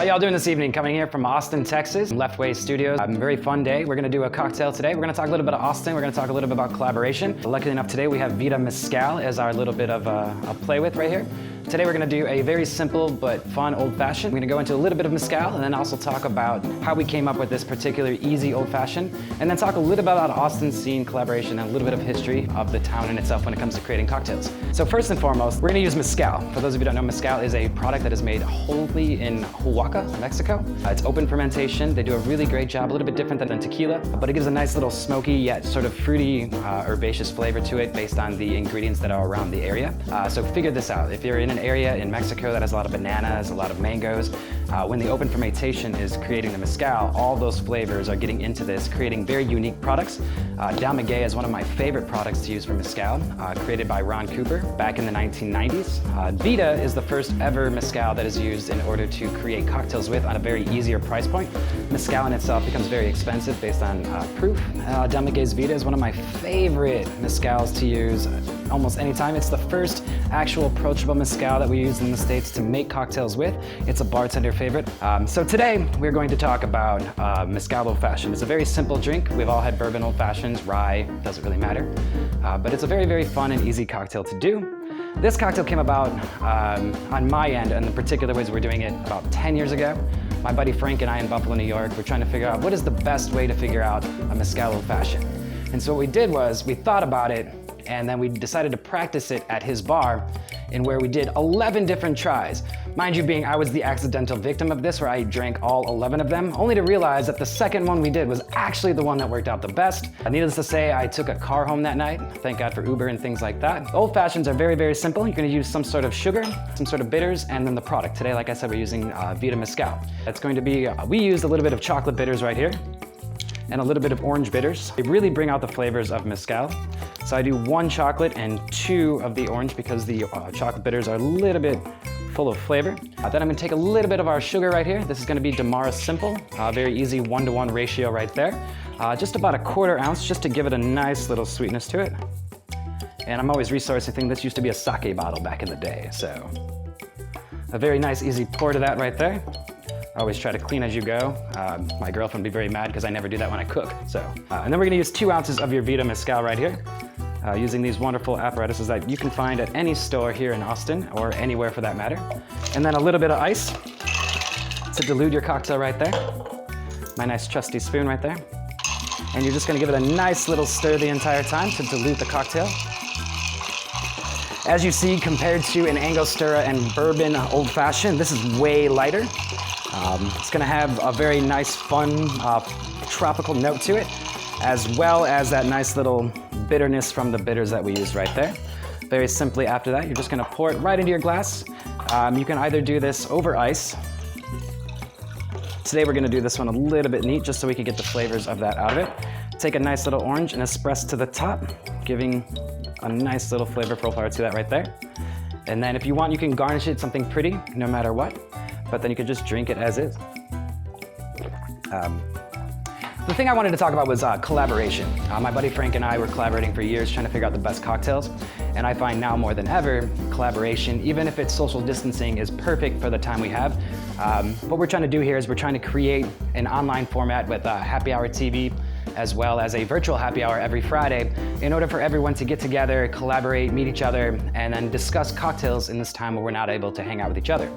y'all doing this evening? Coming here from Austin, Texas, Leftway Studios. Very fun day. We're gonna do a cocktail today. We're gonna talk a little bit of Austin. We're gonna talk a little bit about collaboration. Luckily enough today we have Vida Mezcal as our little bit of a play with right here. Today we're gonna do a very simple but fun old fashioned. We're gonna go into a little bit of mezcal and then also talk about how we came up with this particular easy old fashioned, and then talk a little bit about Austin scene collaboration and a little bit of history of the town in itself when it comes to creating cocktails. So first and foremost, we're gonna use mezcal. For those of you who don't know, mezcal is a product that is made wholly in Oaxaca, Mexico. It's open fermentation. They do a really great job, a little bit different than tequila, but it gives a nice little smoky yet sort of fruity, herbaceous flavor to it based on the ingredients that are around the area. So figure this out. If you're in an area in Mexico that has a lot of bananas, a lot of mangoes, when the open fermentation is creating the mezcal, all those flavors are getting into this, creating very unique products. Vida Mezcal is one of my favorite products to use for mezcal, created by Ron Cooper back in the 1990s. Vida is the first ever mezcal that is used in order to create cocktails with on a very easier price point. Mezcal in itself becomes very expensive based on proof. Vida Mezcal's Vida is one of my favorite mezcals to use almost anytime. It's the first actual approachable mezcal that we use in the States to make cocktails with. It's a bartender favorite. So today we're going to talk about Mezcal Old Fashioned. It's a very simple drink. We've all had bourbon old fashions, rye, doesn't really matter. But it's a very, very fun and easy cocktail to do. This cocktail came about on my end, and the particular ways we're doing it about 10 years ago. My buddy Frank and I in Buffalo, New York, we're trying to figure out what is the best way to figure out a Mezcal Old Fashioned. And so what we did was we thought about it, and then we decided to practice it at his bar, in where we did 11 different tries. Mind you, being I was the accidental victim of this, where I drank all 11 of them, only to realize that the second one we did was actually the one that worked out the best. Needless to say, I took a car home that night. Thank God for Uber and things like that. Old Fashions are very, very simple. You're gonna use some sort of sugar, some sort of bitters, and then the product. Today, like I said, we're using Vida Mezcal. It's going to be, we used a little bit of chocolate bitters right here, and a little bit of orange bitters. They really bring out the flavors of mezcal. So I do 1 chocolate and 2 of the orange because the chocolate bitters are a little bit full of flavor. Then I'm gonna take a little bit of our sugar right here. This is gonna be Damara Simple, very easy 1-to-1 ratio right there. Just about a 1/4 ounce, just to give it a nice little sweetness to it. And I'm always resourcing things. This used to be a sake bottle back in the day, so a very nice easy pour to that right there. I always try to clean as you go. My girlfriend would be very mad because I never do that when I cook. And then we're gonna use 2 ounces of your Vida Mezcal right here, using these wonderful apparatuses that you can find at any store here in Austin, or anywhere for that matter. And then a little bit of ice to dilute your cocktail right there. My nice trusty spoon right there. And you're just gonna give it a nice little stir the entire time to dilute the cocktail. As you see, compared to an Angostura and bourbon old fashioned, this is way lighter. It's gonna have a very nice, fun, tropical note to it, as well as that nice little bitterness from the bitters that we used right there. Very simply after that, you're just gonna pour it right into your glass. You can either do this over ice. Today we're gonna do this one a little bit neat, just so we can get the flavors of that out of it. Take a nice little orange and espresso to the top, giving a nice little flavor profile to that right there. And then if you want, you can garnish it something pretty, no matter what. But then you could just drink it as is. The thing I wanted to talk about was collaboration. My buddy Frank and I were collaborating for years trying to figure out the best cocktails. And I find now more than ever, collaboration, even if it's social distancing, is perfect for the time we have. What we're trying to do here is we're trying to create an online format with happy hour TV, as well as a virtual happy hour every Friday, in order for everyone to get together, collaborate, meet each other, and then discuss cocktails in this time where we're not able to hang out with each other.